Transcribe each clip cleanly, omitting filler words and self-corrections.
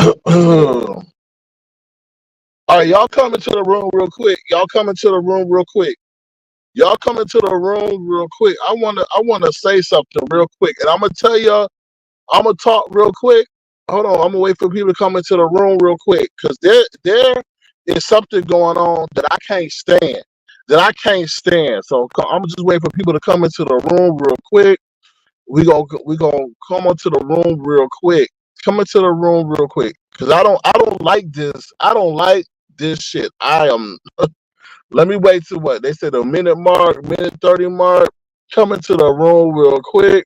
All right, y'all come into the room real quick. Y'all come into the room real quick. Y'all come into the room real quick. I wanna say something real quick, and I'm gonna tell y'all. I'm gonna talk real quick. Hold on, I'm gonna wait for people to come into the room real quick, because there is something going on that I can't stand. That I can't stand. So I'm just waiting for people to come into the room real quick. We gonna come into the room real quick. Come into the room real quick, because I don't like this. I don't like this shit. I am. Let me wait to what they said, a minute mark, minute 30 mark. Come into the room real quick.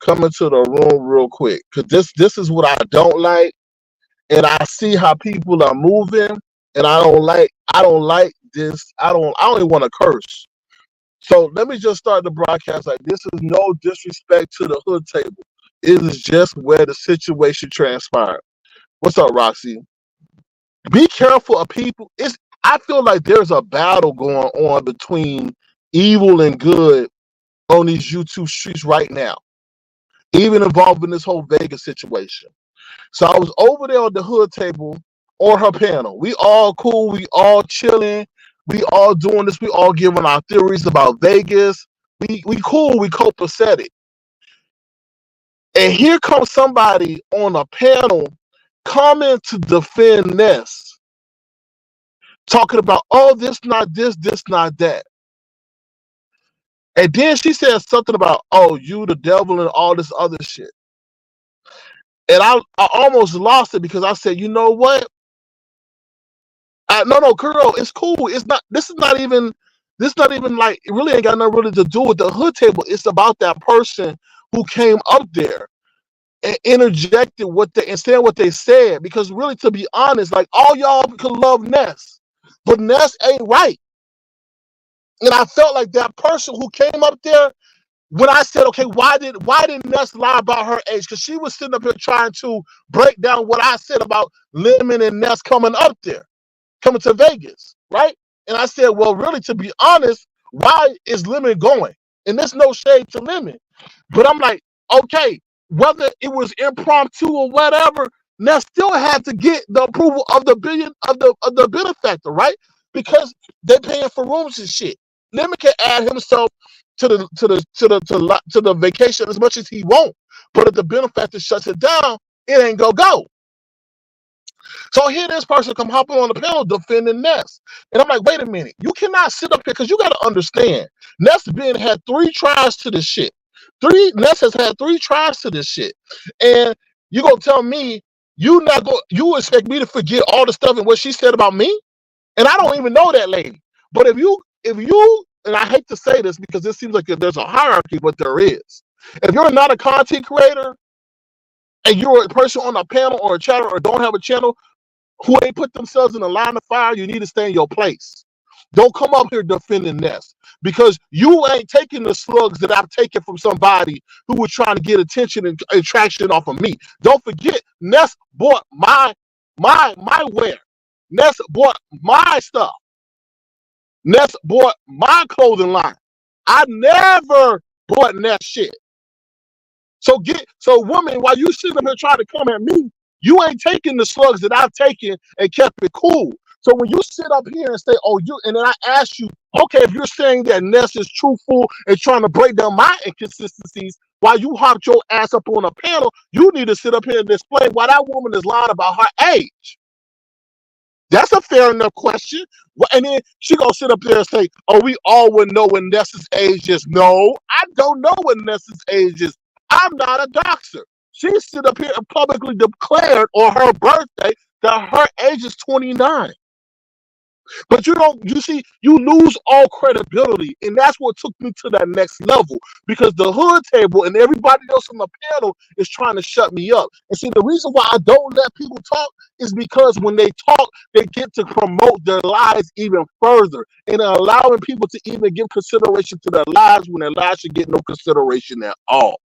Come into the room real quick, because this is what I don't like, and I see how people are moving, and I don't like this. I don't even want to curse. So let me just start the broadcast like this. Is no disrespect to the hood table. It is just where the situation transpired. What's up, Roxy? Be careful of people. I feel like there's a battle going on between evil and good on these YouTube streets right now, even involving this whole Vegas situation. So I was over there on the hood table on her panel. We all cool. We all chilling. We all doing this. We all giving our theories about Vegas. We cool. We copacetic. And here comes somebody on a panel coming to defend Ness, talking about, oh, this not this, this not that. And then she said something about, oh, you the devil and all this other shit. And I almost lost it, because I said, you know what? No, girl, it's cool. It's not. This is not even. This not even like, it really ain't got nothing really to do with the hood table. It's about that person who came up there and interjected what they and said what they said. Because really, to be honest, like, all y'all can love Ness, but Ness ain't right. And I felt like that person who came up there, when I said, okay, why did Ness lie about her age? Because she was sitting up here trying to break down what I said about Lemon and Ness coming up there, coming to Vegas, right? And I said, well, really, to be honest, why is Lemon going? And there's no shade to Lemon. But I'm like, okay, whether it was impromptu or whatever, Ness still had to get the approval of the benefactor, right? Because they're paying for rooms and shit. Lemon can add himself to the vacation as much as he wants. But if the benefactor shuts it down, it ain't gonna go. So here this person come hopping on the panel defending Ness. And I'm like, wait a minute. You cannot sit up here, because you got to understand, Ness had 3 tries to this shit. Ness has had 3 tries to this shit. And you gonna tell me you expect me to forget all the stuff and what she said about me? And I don't even know that lady. But if you, and I hate to say this because this seems like there's a hierarchy, but there is. If you're not a content creator and you're a person on a panel or a channel or don't have a channel who ain't put themselves in a line of fire, you need to stay in your place. Don't come up here defending Ness, because you ain't taking the slugs that I've taken from somebody who was trying to get attention and attraction off of me. Don't forget, Ness bought my wear. Ness bought my stuff. Ness bought my clothing line. I never bought Ness shit. So woman, while you sitting up here trying to come at me, you ain't taking the slugs that I've taken and kept it cool. So when you sit up here and say, oh, and then I ask you, okay, if you're saying that Ness is truthful and trying to break down my inconsistencies, while you hopped your ass up on a panel, you need to sit up here and explain why that woman is lying about her age. That's a fair enough question. And then she gonna sit up there and say, oh, we all would know what Ness's age is. No, I don't know what Ness's age is. I'm not a doxer. She stood up here and publicly declared on her birthday that her age is 29. But you lose all credibility. And that's what took me to that next level, because the hood table and everybody else on the panel is trying to shut me up. And see, the reason why I don't let people talk is because when they talk, they get to promote their lies even further and allowing people to even give consideration to their lives when their lives should get no consideration at all.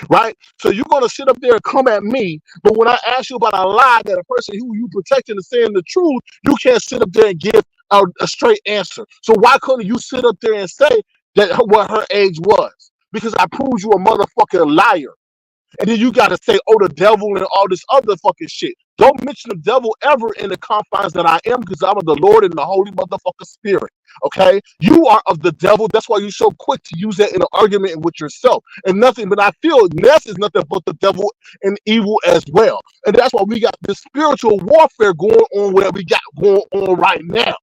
Right? So you're going to sit up there and come at me, but when I ask you about a lie that a person who you protecting is saying the truth, you can't sit up there and give a straight answer. So why couldn't you sit up there and say that what her age was? Because I proved you a motherfucking liar. And then you got to say, oh, the devil and all this other fucking shit. Don't mention the devil ever in the confines that I am, because I'm of the Lord and the Holy motherfucking Spirit. Okay? You are of the devil. That's why you're so quick to use that in an argument with yourself. And nothing, but I feel Ness is nothing but the devil and evil as well. And that's why we got this spiritual warfare going on where we got going on right now.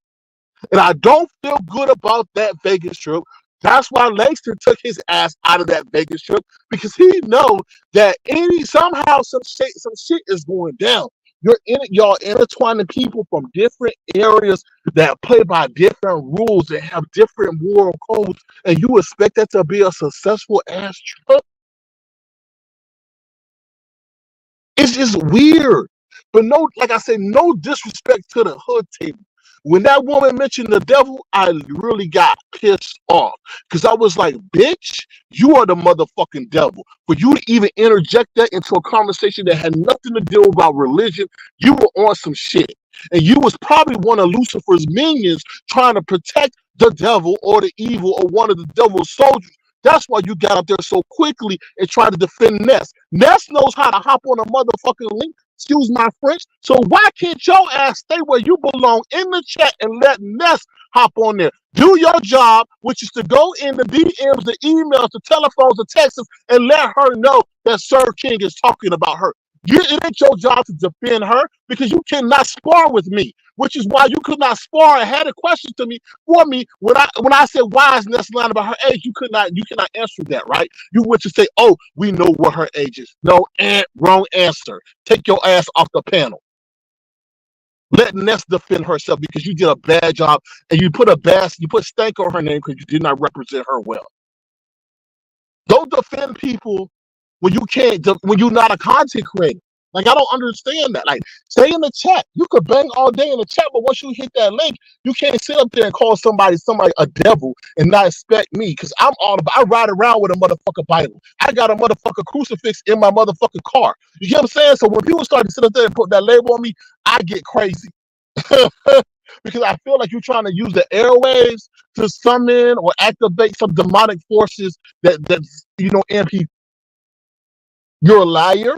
And I don't feel good about that Vegas trip. That's why Langston took his ass out of that Vegas trip, because he know that somehow some shit is going down. Y'all intertwining people from different areas that play by different rules and have different moral codes, and you expect that to be a successful ass trip? It's just weird. But no, like I said, no disrespect to the hood table. When that woman mentioned the devil, I really got pissed off, because I was like, bitch, you are the motherfucking devil. For you to even interject that into a conversation that had nothing to do about religion, you were on some shit. And you was probably one of Lucifer's minions trying to protect the devil or the evil or one of the devil's soldiers. That's why you got up there so quickly and tried to defend Ness. Ness knows how to hop on a motherfucking link. Excuse my French. So why can't your ass stay where you belong in the chat and let Ness hop on there? Do your job, which is to go in the DMs, the emails, the telephones, the texts, and let her know that Sir King is talking about her. It ain't your job to defend her, because you cannot spar with me, which is why you could not spar and had a question to me for me when I said, why is Ness lying about her age? You cannot answer that, right? You went to say, oh, we know what her age is. No, wrong answer. Take your ass off the panel. Let Ness defend herself, because you did a bad job, and you put stank on her name because you did not represent her well. Don't defend people when you can't, when you're not a content creator. Like, I don't understand that. Like, stay in the chat. You could bang all day in the chat, but once you hit that link, you can't sit up there and call somebody a devil and not expect me, because I ride around with a motherfucking Bible. I got a motherfucking crucifix in my motherfucking car. You get what I'm saying? So when people start to sit up there and put that label on me, I get crazy. Because I feel like you're trying to use the airwaves to summon or activate some demonic forces that's in people. You're a liar,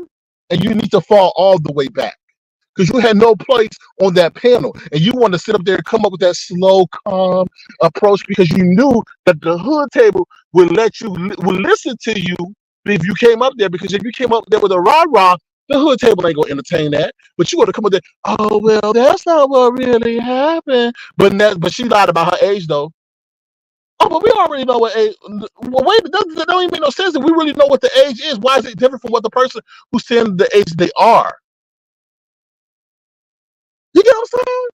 and you need to fall all the way back, because you had no place on that panel, and you want to sit up there and come up with that slow, calm approach, because you knew that the hood table would listen to you if you came up there. Because if you came up there with a rah-rah, the hood table ain't gonna entertain that. But you want to come up there, oh well, that's not what really happened. But she lied about her age though. Oh, but we already know what age. Well, wait, that don't even make no sense. If we really know what the age is, why is it different from what the person who's saying the age they are? You get what I'm saying?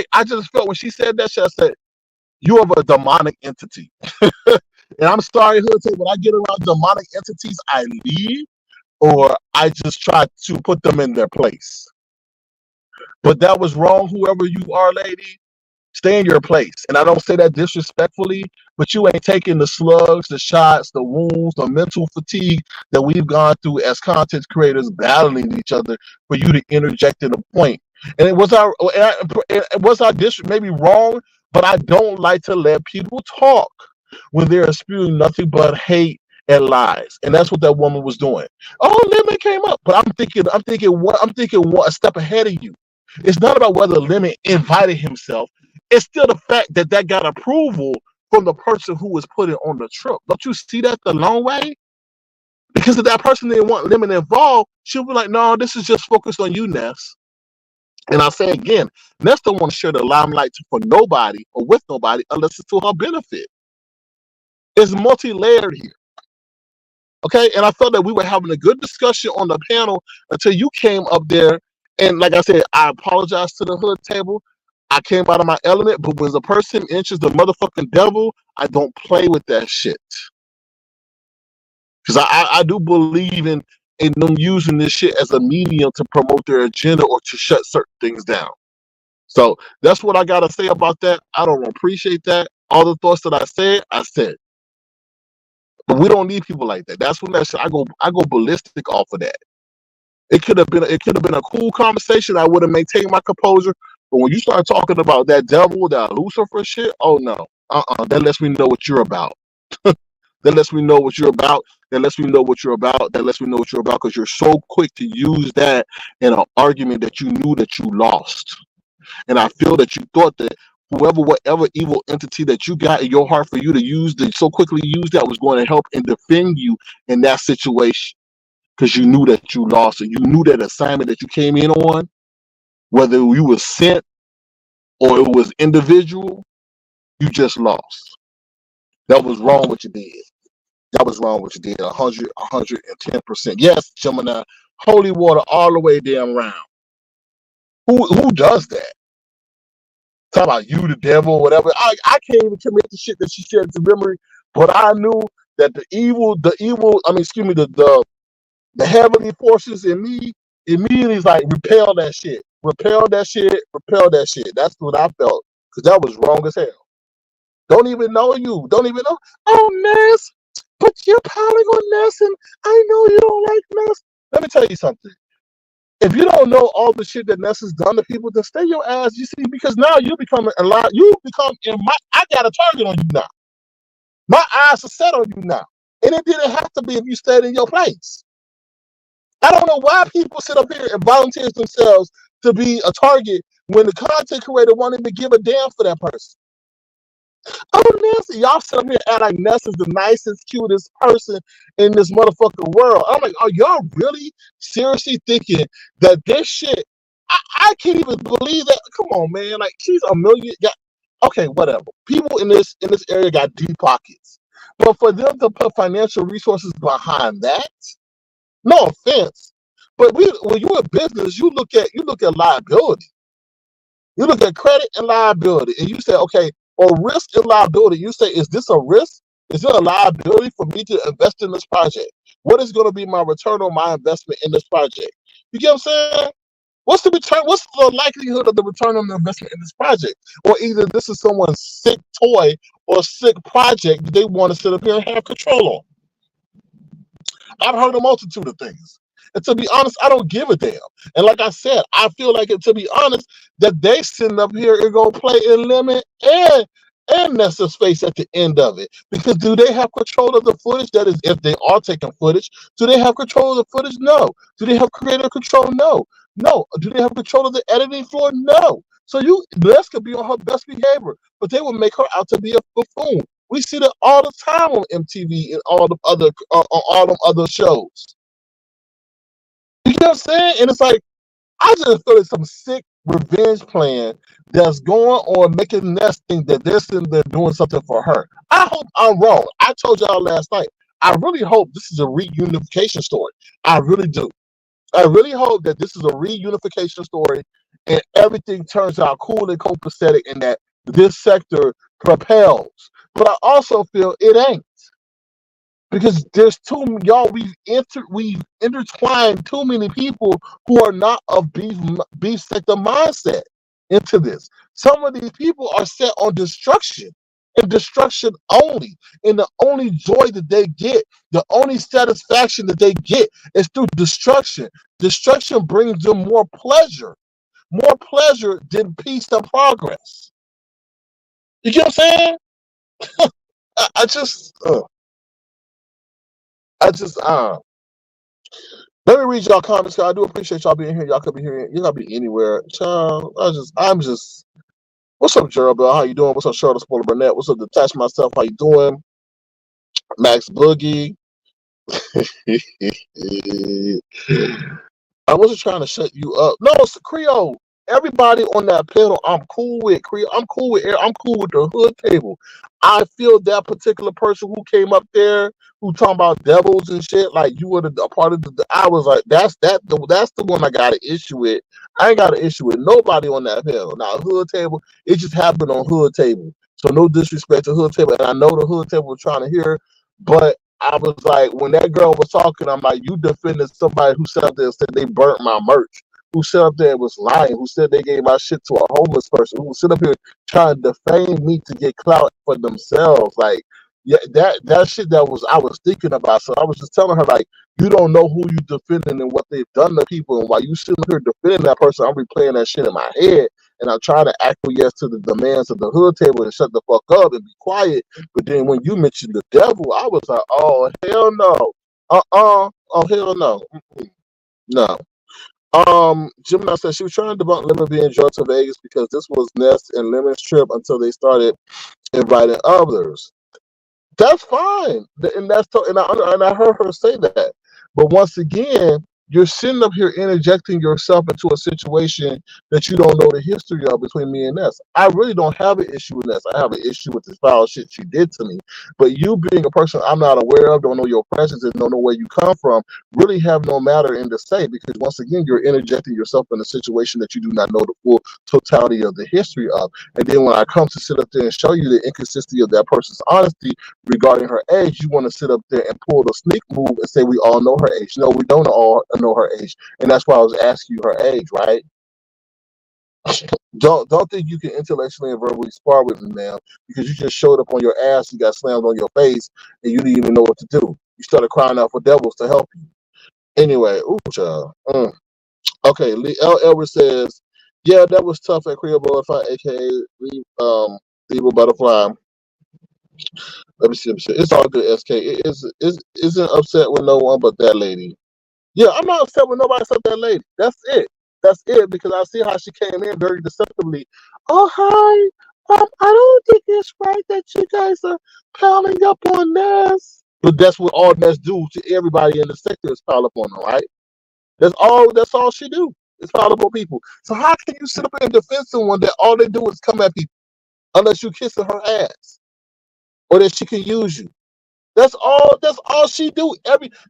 I just felt when she said that shit, I said, you are a demonic entity. And I'm sorry, Hood, when I get around demonic entities, I leave, or I just try to put them in their place. But that was wrong, whoever you are, lady. Stay in your place. And I don't say that disrespectfully, but you ain't taking the slugs, the shots, the wounds, the mental fatigue that we've gone through as content creators battling each other for you to interject in a point. And it was our district maybe wrong, but I don't like to let people talk when they're spewing nothing but hate and lies. And that's what that woman was doing. Oh, Lemon came up, but I'm thinking one a step ahead of you. It's not about whether Lemon invited himself. It's still the fact that got approval from the person who was put it on the trip. Don't you see that the long way? Because if that person didn't want Lemon involved, she'll be like, no, this is just focused on you, Ness. And I say again, Ness don't want to share the limelight for nobody or with nobody unless it's to her benefit. It's multi-layered here. Okay, and I felt that we were having a good discussion on the panel until you came up there. And like I said, I apologize to the hood table. I came out of my element, but when the person mentions the motherfucking devil, I don't play with that shit. Because I do believe in them using this shit as a medium to promote their agenda or to shut certain things down. So that's what I got to say about that. I don't appreciate that. All the thoughts that I said. But we don't need people like that. That's when that shit, I go ballistic off of that. It could have been a cool conversation. I would have maintained my composure. But when you start talking about that devil, that Lucifer shit, oh no. That lets me know what you're about. That lets me know what you're about. That lets me know what you're about. That lets me know what you're about because you're so quick to use that in an argument that you knew that you lost. And I feel that you thought that whatever evil entity that you got in your heart for you to use, to so quickly use that was going to help and defend you in that situation because you knew that you lost and you knew that assignment that you came in on, whether you were sent or it was individual, you just lost. That was wrong what you did. That was wrong what you did. 110%. Yes, Gemini, holy water all the way damn round. Who does that? Talk about you, the devil, whatever. I can't even commit the shit that she said to memory, but I knew that the evil, the heavenly forces in me immediately is like, repel that shit. Repel that shit. Repel that shit. That's what I felt. Because that was wrong as hell. Don't even know you. Don't even know. Oh, Ness. But you're piling on Ness, and I know you don't like Ness. Let me tell you something. If you don't know all the shit that Ness has done to people, then stay your ass. You see, because now you become a lot. You become in my. I got a target on you now. My eyes are set on you now, and it didn't have to be if you stayed in your place. I don't know why people sit up here and volunteer themselves to be a target when the content creator won't even give a damn for that person. Oh, Ness, y'all sit up here and act like Ness is the nicest, cutest person in this motherfucking world. I'm like, are y'all really seriously thinking that this shit? I can't even believe that. Come on, man. Like, she's a million. Okay, whatever. People in this area got deep pockets, but for them to put financial resources behind that, no offense, but when you're in business, you look at liability. You look at credit and liability, and you say, okay, or risk and liability. You say, is this a risk? Is it a liability for me to invest in this project? What is going to be my return on my investment in this project? You get what I'm saying? What's the return? What's the likelihood of the return on the investment in this project? Or either this is someone's sick toy or sick project that they want to sit up here and have control on. I've heard a multitude of things. And to be honest, I don't give a damn. And like I said, I feel like, to be honest, that they sitting up here and going to play in limit and Nessa's face at the end of it. Because do they have control of the footage? That is, if they are taking footage. Do they have control of the footage? No. Do they have creative control? No. No. Do they have control of the editing floor? No. So Ness could be on her best behavior, but they will make her out to be a buffoon. We see that all the time on MTV and all the other on all them other shows. You know what I'm saying? And it's like, I just feel like some sick revenge plan that's going on, making Ness think that they're sitting there doing something for her. I hope I'm wrong. I told y'all last night, I really hope this is a reunification story. I really do. I really hope that this is a reunification story and everything turns out cool and copacetic and that this sector propels. But I also feel it ain't. Because there's we've intertwined too many people who are not of beef sector mindset into this. Some of these people are set on destruction and destruction only. And the only joy that they get, the only satisfaction that they get is through destruction. Destruction brings them more pleasure than peace and progress. You get what I'm saying? I just let me read y'all comments. I do appreciate y'all being here. Y'all could be here. You gotta be anywhere. Child, I'm just. What's up, Gerald Bell? How you doing? What's up, Charlotte Spoiler Burnett? What's up, Detach Myself? How you doing? Max Boogie. I wasn't trying to shut you up. No, it's the Creole. Everybody on that panel, I'm cool with Creole. I'm cool with the hood table. I feel that particular person who came up there who talking about devils and shit, like you were a part of the. I was like, that's the one I got an issue with. I ain't got an issue with nobody on that panel. Now hood table, it just happened on hood table. So no disrespect to hood table, and I know the hood table was trying to hear, but I was like, when that girl was talking, I'm like, you defended somebody who sat up there and said they burnt my merch, who sat up there and was lying, who said they gave my shit to a homeless person, who sit up here trying to defame me to get clout for themselves. Like, yeah, that shit I was thinking about. So I was just telling her, like, you don't know who you defending and what they've done to people, and while you sitting here defending that person, I'm replaying that shit in my head. and I'm trying to acquiesce to the demands of the hood table and shut the fuck up and be quiet. But then when you mentioned the devil, I was like, oh hell no, oh hell no, no. Gemini said she was trying to debunk Lemon being drugged to Vegas because this was Ness and Lemon's trip until they started inviting others. That's fine, and and I heard her say that. But once again, you're sitting up here interjecting yourself into a situation that you don't know the history of between me and Ness. I really don't have an issue with Ness. I have an issue with this foul shit she did to me. But you being a person I'm not aware of, don't know your presence, and don't know where you come from, really have no matter in to say, because once again, you're interjecting yourself in a situation that you do not know the full totality of the history of. And then when I come to sit up there and show you the inconsistency of that person's honesty regarding her age, you want to sit up there and pull the sneak move and say we all know her age. No, we don't all know her age, and that's why I was asking you her age, right? Don't think you can intellectually and verbally spar with me, man, because you just showed up on your ass, you got slammed on your face, and you didn't even know what to do. You started crying out for devils to help you. Anyway, ooh, child. Okay, L. Elvis says, yeah, that was tough at Creole Boulevard, aka Evil Butterfly. Let me see. It's all good, SK. It isn't upset with no one but that lady. Yeah, I'm not upset with nobody except that lady. That's it. That's it, because I see how she came in very deceptively. Oh, hi. I don't think it's right that you guys are piling up on Ness. But that's what all Ness do to everybody in the sector is pile up on them, right? That's all she do. Is pile up on people. So how can you sit up and defend someone that all they do is come at people unless you kissing her ass? Or that she can use you. That's all she do.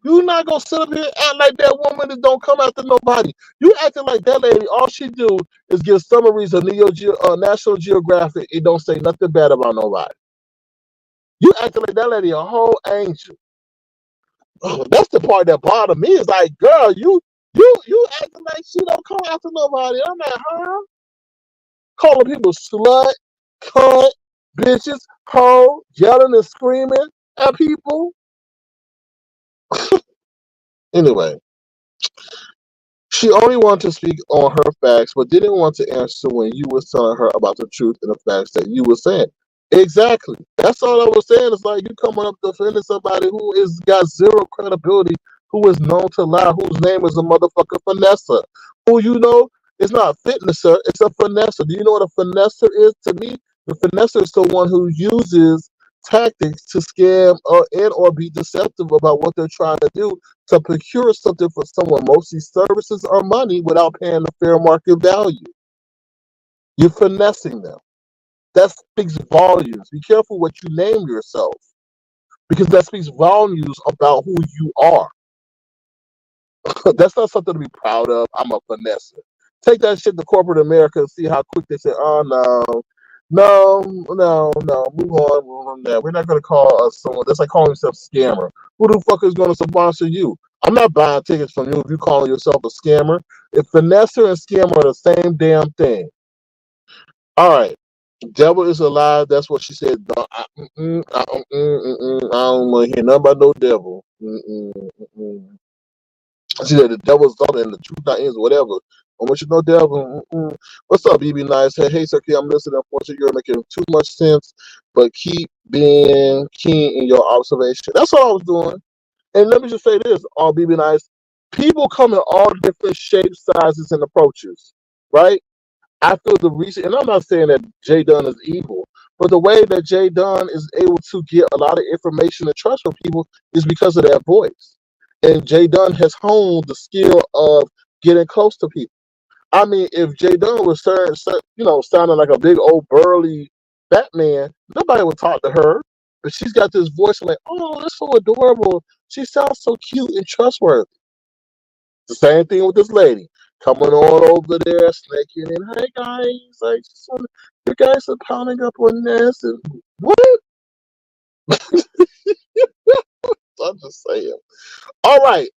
You're not gonna sit up here and act like that woman that don't come after nobody. You acting like that lady. All she do is give summaries of National Geographic. It don't say nothing bad about nobody. You acting like that lady a whole angel. That's the part that bothered me. Is like, girl, you acting like she don't come after nobody. I'm like, huh? Calling people slut, cunt, bitches, hoe, yelling and screaming at people. Anyway, she only wanted to speak on her facts, but didn't want to answer when you was telling her about the truth and the facts that you were saying. Exactly. That's all I was saying. It's like you coming up defending somebody who is got zero credibility, who is known to lie, whose name is a motherfucker finesser, who you know is not a fitnesser, it's a finesser. Do you know what a finesser is to me? The finesser is the one who uses tactics to scam or be deceptive about what they're trying to do to procure something for someone, mostly services or money, without paying the fair market value. You're finessing them. That speaks volumes. Be careful what you name yourself, because that speaks volumes about who you are. That's not something to be proud of. I'm a finesser. Take that shit to corporate America and see how quick they say, oh no, move on there. We're not going to call us someone. That's like calling yourself a scammer. Who the fuck is going to sponsor you? I'm not buying tickets from you if you calling yourself a scammer. If finesser and scammer are the same damn thing. All right. Devil is alive. That's what she said. I don't want to hear nothing about no devil. She said the devil's daughter and the truth not ends, whatever. I want you to know, devil. What's up, BB Nice? Hey, Sir K, I'm listening. Unfortunately, you're making too much sense, but keep being keen in your observation. That's all I was doing. And let me just say this, all BB Nice. People come in all different shapes, sizes, and approaches, right? I feel the reason, and I'm not saying that Jay Dunn is evil, but the way that Jay Dunn is able to get a lot of information and trust from people is because of that voice. And Jay Dunn has honed the skill of getting close to people. I mean, if Jay Dunn was sounding like a big old burly Batman, nobody would talk to her. But she's got this voice like, oh, that's so adorable. She sounds so cute and trustworthy. The same thing with this lady coming on over there, snaking in. Hey guys, you guys are pounding up on this, and what? I'm just saying. All right.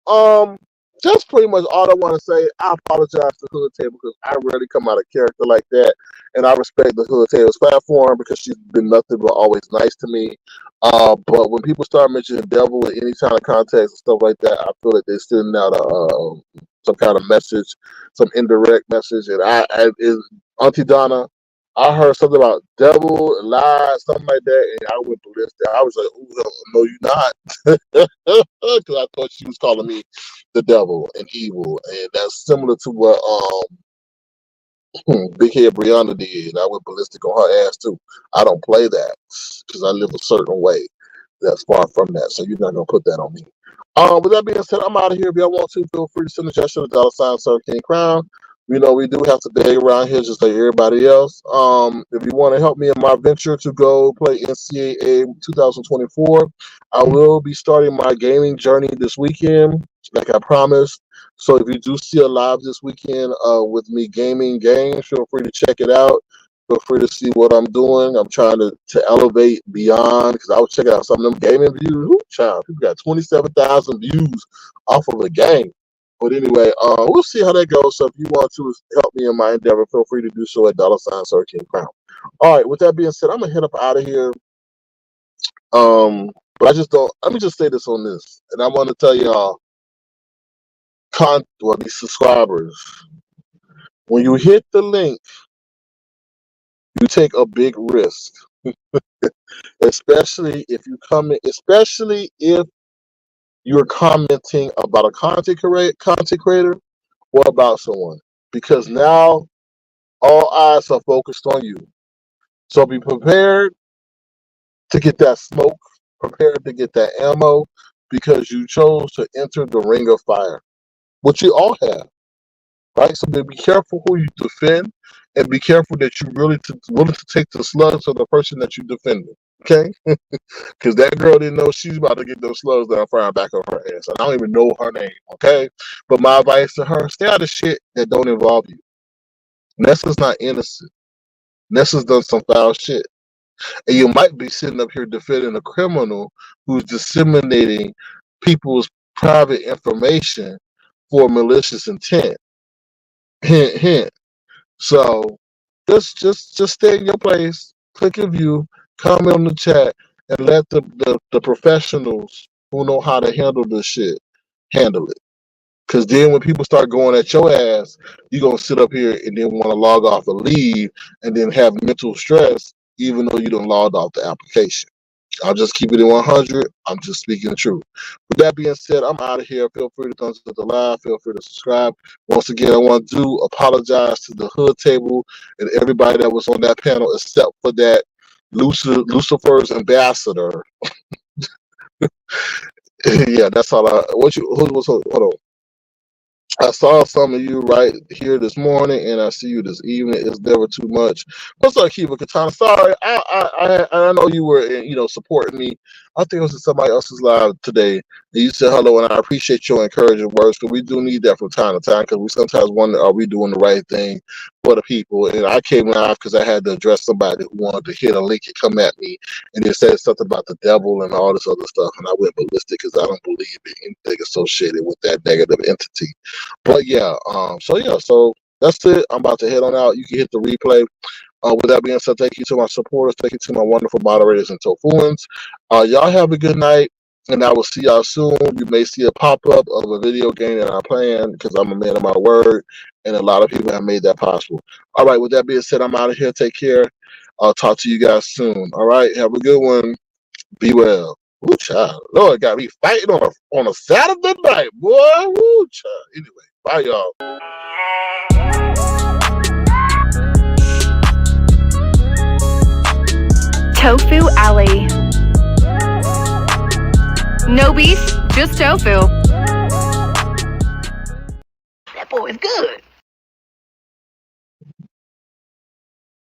That's pretty much all I want to say. I apologize to Hood Table because I rarely come out of character like that, and I respect the Hood Table's platform because she's been nothing but always nice to me. But when people start mentioning the devil in any kind of context and stuff like that, I feel like they're sending out some kind of message, some indirect message, and Auntie Donna, I heard something about devil, lies, something like that, and I went ballistic. I was like, "Ooh, no, you're not," because I thought she was calling me the devil and evil, and that's similar to what Big Head Brianna did. I went ballistic on her ass too. I don't play that because I live a certain way that's far from that. So you're not gonna put that on me. With that being said, I'm out of here. If y'all want to, feel free to send a gesture to $ Sir King Crown. You know, we do have to beg around here just like everybody else. If you want to help me in my venture to go play NCAA 2024, I will be starting my gaming journey this weekend, like I promised. So if you do see a live this weekend with me gaming games, feel free to check it out. Feel free to see what I'm doing. I'm trying to elevate beyond because I was checking out some of them gaming views. Ooh, child, people got 27,000 views off of a game. But anyway, we'll see how that goes. So if you want to help me in my endeavor, feel free to do so at $ Sir King Crown. All right, with that being said, I'm gonna head up out of here. But I just don't. Let me just say this on this, and I want to tell y'all, these subscribers, when you hit the link, you take a big risk, especially if you're commenting about a content creator or about someone, because now all eyes are focused on you. So be prepared to get that smoke, prepared to get that ammo, because you chose to enter the ring of fire, which you all have, right? So be careful who you defend, and be careful that you're really willing to take the slugs of the person that you defended. Okay, because that girl didn't know she's about to get those slugs that are firing back on her ass. And I don't even know her name. Okay, but my advice to her: stay out of shit that don't involve you. Ness is not innocent. Ness has done some foul shit, and you might be sitting up here defending a criminal who's disseminating people's private information for malicious intent. Hint, hint. So just stay in your place, click a view, comment on the chat, and let the professionals who know how to handle this shit handle it. Because then when people start going at your ass, you're going to sit up here and then want to log off and leave and then have mental stress even though you don't log off the application. I'll just keep it in 100. I'm just speaking the truth. With that being said, I'm out of here. Feel free to thumbs up the live. Feel free to subscribe. Once again, I want to apologize to the hood table and everybody that was on that panel except for that Lucifer's ambassador. Yeah, that's all. Hold on. I saw some of you right here this morning, and I see you this evening. It's never too much. What's up, Kiva Katana? Sorry, I know you were, supporting me. I think it was in somebody else's live today. And you said hello, and I appreciate your encouraging words, because we do need that from time to time, because we sometimes wonder, are we doing the right thing for the people? And I came live because I had to address somebody who wanted to hit a link and come at me, and they said something about the devil and all this other stuff, and I went ballistic because I don't believe in anything associated with that negative entity. But yeah, so that's it. I'm about to head on out. You can hit the replay. With that being said, thank you to my supporters. Thank you to my wonderful moderators and tofuans. Y'all have a good night, and I will see y'all soon. You may see a pop-up of a video game that I'm playing, because I'm a man of my word, and a lot of people have made that possible. All right, with that being said, I'm out of here. Take care. I'll talk to you guys soon. All right, have a good one. Be well. Woo, child. Lord, got me fighting on a Saturday night, boy. Woo, child. Anyway, bye, y'all. Tofu Alley. No beef, just tofu. That boy is good.